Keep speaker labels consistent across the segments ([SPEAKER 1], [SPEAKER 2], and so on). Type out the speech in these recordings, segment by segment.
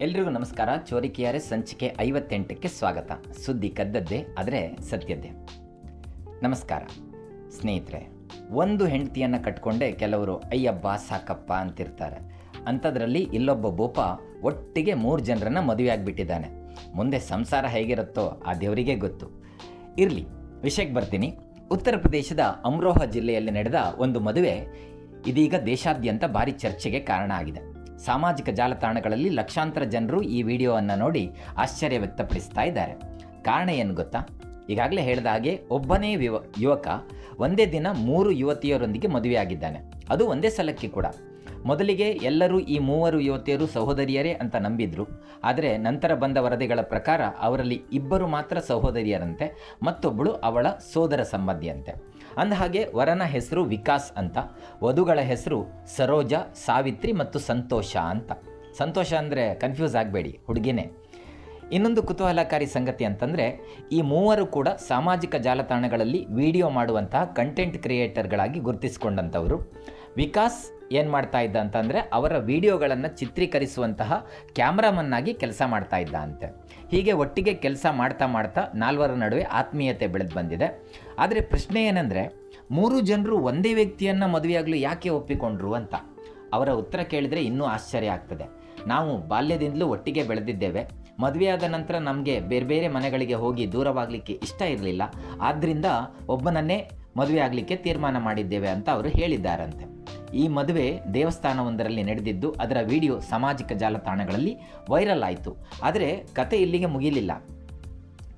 [SPEAKER 1] ಎಲ್ರಿಗೂ ನಮಸ್ಕಾರ. ಚೋರಿ KRS ಸಂಚಿಕೆ 58ಕ್ಕೆ ಸ್ವಾಗತ. ಸುದ್ದಿ ಕದ್ದದ್ದೇ, ಆದರೆ ಸತ್ಯದ್ದೇ. ನಮಸ್ಕಾರ ಸ್ನೇಹಿತರೆ. ಒಂದು ಹೆಂಡತಿಯನ್ನು ಕಟ್ಕೊಂಡೆ ಕೆಲವರು ಅಯ್ಯಬ್ಬ ಸಾಕಪ್ಪ ಅಂತಿರ್ತಾರೆ. ಅಂಥದ್ರಲ್ಲಿ ಇಲ್ಲೊಬ್ಬ ಬೋಪ ಒಟ್ಟಿಗೆ 3 ಜನರನ್ನು ಮದುವೆ ಆಗಿಬಿಟ್ಟಿದ್ದಾನೆ. ಮುಂದೆ ಸಂಸಾರ ಹೇಗಿರುತ್ತೋ ಆ ದೇವರಿಗೆ ಗೊತ್ತು. ಇರಲಿ, ವಿಷಯಕ್ಕೆ ಬರ್ತೀನಿ. ಉತ್ತರ ಪ್ರದೇಶದ ಅಮ್ರೋಹ ಜಿಲ್ಲೆಯಲ್ಲಿ ನಡೆದ ಒಂದು ಮದುವೆ ಇದೀಗ ದೇಶಾದ್ಯಂತ ಭಾರಿ ಚರ್ಚೆಗೆ ಕಾರಣ ಆಗಿದೆ. ಸಾಮಾಜಿಕ ಜಾಲತಾಣಗಳಲ್ಲಿ ಲಕ್ಷಾಂತರ ಜನರು ಈ ವಿಡಿಯೋವನ್ನು ನೋಡಿ ಆಶ್ಚರ್ಯ ವ್ಯಕ್ತಪಡಿಸ್ತಾ ಇದ್ದಾರೆ. ಕಾರಣ ಏನು ಗೊತ್ತಾ? ಈಗಾಗಲೇ ಹೇಳಿದ ಹಾಗೆ ಒಬ್ಬನೇ ಯುವಕ ಒಂದೇ ದಿನ 3 ಯುವತಿಯರೊಂದಿಗೆ ಮದುವೆಯಾಗಿದ್ದಾನೆ. ಅದು ಒಂದೇ ಸಲಕ್ಕೆ ಕೂಡ. ಮೊದಲಿಗೆ ಎಲ್ಲರೂ ಈ 3 ಯುವತಿಯರು ಸಹೋದರಿಯರೇ ಅಂತ ನಂಬಿದ್ರು. ಆದರೆ ನಂತರ ಬಂದ ವರದಿಗಳ ಪ್ರಕಾರ ಅವರಲ್ಲಿ 2 ಮಾತ್ರ ಸಹೋದರಿಯರಂತೆ, ಮತ್ತೊಬ್ಬಳು ಅವಳ ಸೋದರ ಸಂಬಂಧಿಯಂತೆ. ಅಂದಹಾಗೆ ವರನ ಹೆಸರು ವಿಕಾಸ್ ಅಂತ, ವಧುಗಳ ಹೆಸರು ಸರೋಜಾ, ಸಾವಿತ್ರಿ ಮತ್ತು ಸಂತೋಷ ಅಂತ. ಸಂತೋಷ ಅಂದರೆ ಕನ್ಫ್ಯೂಸ್ ಆಗಬೇಡಿ, ಹುಡುಗಿನೇ. ಇನ್ನೊಂದು ಕುತೂಹಲಕಾರಿ ಸಂಗತಿ ಅಂತಂದರೆ, ಈ 3 ಕೂಡ ಸಾಮಾಜಿಕ ಜಾಲತಾಣಗಳಲ್ಲಿ ವಿಡಿಯೋ ಮಾಡುವಂತಹ ಕಂಟೆಂಟ್ ಕ್ರಿಯೇಟರ್ಗಳಾಗಿ ಗುರುತಿಸಿಕೊಂಡಂಥವರು. ವಿಕಾಸ್ ಏನು ಮಾಡ್ತಾ ಇದ್ದ ಅಂತಂದರೆ, ಅವರ ವಿಡಿಯೋಗಳನ್ನು ಚಿತ್ರೀಕರಿಸುವಂತಹ ಕ್ಯಾಮ್ರಾಮನ್ ಆಗಿ ಕೆಲಸ ಮಾಡ್ತಾ ಇದ್ದ ಅಂತೆ. ಹೀಗೆ ಒಟ್ಟಿಗೆ ಕೆಲಸ ಮಾಡ್ತಾ ಮಾಡ್ತಾ 4 ನಡುವೆ ಆತ್ಮೀಯತೆ ಬೆಳೆದು ಬಂದಿದೆ. ಆದರೆ ಪ್ರಶ್ನೆ ಏನಂದರೆ, 3 ಜನರು ಒಂದೇ ವ್ಯಕ್ತಿಯನ್ನು ಮದುವೆಯಾಗಲು ಯಾಕೆ ಒಪ್ಪಿಕೊಂಡ್ರು ಅಂತ. ಅವರ ಉತ್ತರ ಕೇಳಿದರೆ ಇನ್ನೂ ಆಶ್ಚರ್ಯ ಆಗ್ತದೆ. ನಾವು ಬಾಲ್ಯದಿಂದಲೂ ಒಟ್ಟಿಗೆ ಬೆಳೆದಿದ್ದೇವೆ. ಮದುವೆಯಾದ ನಂತರ ನಮಗೆ ಬೇರೆ ಬೇರೆ ಮನೆಗಳಿಗೆ ಹೋಗಿ ದೂರವಾಗಲಿಕ್ಕೆ ಇಷ್ಟ ಇರಲಿಲ್ಲ. ಆದ್ದರಿಂದ ಒಬ್ಬನನ್ನೇ ಮದುವೆ ಆಗಲಿಕ್ಕೆ ತೀರ್ಮಾನ ಮಾಡಿದ್ದೇವೆ ಅಂತ ಅವರು ಹೇಳಿದ್ದಾರಂತೆ. ಈ ಮದುವೆ ದೇವಸ್ಥಾನವೊಂದರಲ್ಲಿ ನಡೆದಿದ್ದು, ಅದರ ವಿಡಿಯೋ ಸಾಮಾಜಿಕ ಜಾಲತಾಣಗಳಲ್ಲಿ ವೈರಲ್ ಆಯಿತು. ಆದರೆ ಕತೆ ಇಲ್ಲಿಗೆ ಮುಗಿಲಿಲ್ಲ.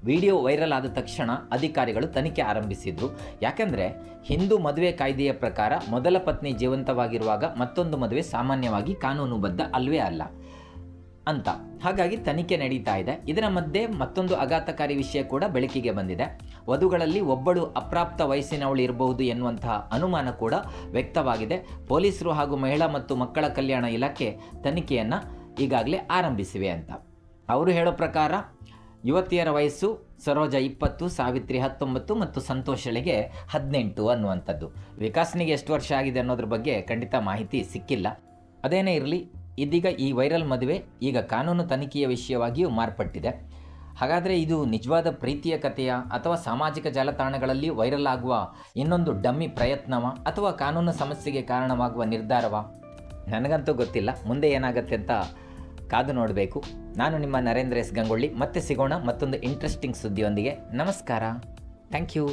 [SPEAKER 1] ವಿಡಿಯೋ ವೈರಲ್ ಆದ ತಕ್ಷಣ ಅಧಿಕಾರಿಗಳು ತನಿಖೆ ಆರಂಭಿಸಿದರು. ಯಾಕೆಂದರೆ ಹಿಂದೂ ಮದುವೆ ಕಾಯ್ದೆಯ ಪ್ರಕಾರ ಮೊದಲ ಪತ್ನಿ ಜೀವಂತವಾಗಿರುವಾಗ ಮತ್ತೊಂದು ಮದುವೆ ಸಾಮಾನ್ಯವಾಗಿ ಕಾನೂನುಬದ್ಧ ಅಲ್ವೇ ಅಲ್ಲ ಅಂತ. ಹಾಗಾಗಿ ತನಿಖೆ ನಡೀತಾ ಇದೆ. ಇದರ ಮಧ್ಯೆ ಮತ್ತೊಂದು ಆಘಾತಕಾರಿ ವಿಷಯ ಕೂಡ ಬೆಳಕಿಗೆ ಬಂದಿದೆ. ವಧುಗಳಲ್ಲಿ ಒಬ್ಬಳು ಅಪ್ರಾಪ್ತ ವಯಸ್ಸಿನವಳು ಇರಬಹುದು ಎನ್ನುವಂತಹ ಅನುಮಾನ ಕೂಡ ವ್ಯಕ್ತವಾಗಿದೆ. ಪೊಲೀಸರು ಹಾಗೂ ಮಹಿಳಾ ಮತ್ತು ಮಕ್ಕಳ ಕಲ್ಯಾಣ ಇಲಾಖೆ ತನಿಖೆಯನ್ನು ಈಗಾಗಲೇ ಆರಂಭಿಸಿವೆ ಅಂತ. ಅವರು ಹೇಳೋ ಪ್ರಕಾರ ಯುವತಿಯರ ವಯಸ್ಸು ಸರೋಜಾ 20, ಸಾವಿತ್ರಿ 19 ಮತ್ತು ಸಂತೋಷಳಿಗೆ 18 ಅನ್ನುವಂಥದ್ದು. ವಿಕಾಸ್ನಿಗೆ ಎಷ್ಟು ವರ್ಷ ಆಗಿದೆ ಅನ್ನೋದ್ರ ಬಗ್ಗೆ ಖಂಡಿತ ಮಾಹಿತಿ ಸಿಕ್ಕಿಲ್ಲ. ಅದೇನೇ ಇರಲಿ, ಇದೀಗ ಈ ವೈರಲ್ ಮದುವೆ ಈಗ ಕಾನೂನು ತನಿಖೆಯ ವಿಷಯವಾಗಿಯೂ ಮಾರ್ಪಟ್ಟಿದೆ. ಹಾಗಾದರೆ ಇದು ನಿಜವಾದ ಪ್ರೀತಿಯ ಕಥೆಯ, ಅಥವಾ ಸಾಮಾಜಿಕ ಜಾಲತಾಣಗಳಲ್ಲಿ ವೈರಲ್ ಆಗುವ ಇನ್ನೊಂದು ಡಮ್ಮಿ ಪ್ರಯತ್ನವ, ಅಥವಾ ಕಾನೂನು ಸಮಸ್ಯೆಗೆ ಕಾರಣವಾಗುವ ನಿರ್ಧಾರವ? ನನಗಂತೂ ಗೊತ್ತಿಲ್ಲ. ಮುಂದೆ ಏನಾಗುತ್ತೆ ಅಂತ ಕಾದು ನೋಡಬೇಕು. ನಾನು ನಿಮ್ಮ ನರೇಂದ್ರ ಎಸ್ ಗಂಗೊಳ್ಳಿ. ಮತ್ತೆ ಸಿಗೋಣ ಮತ್ತೊಂದು ಇಂಟ್ರೆಸ್ಟಿಂಗ್ ಸುದ್ದಿಯೊಂದಿಗೆ. ನಮಸ್ಕಾರ. Thank you.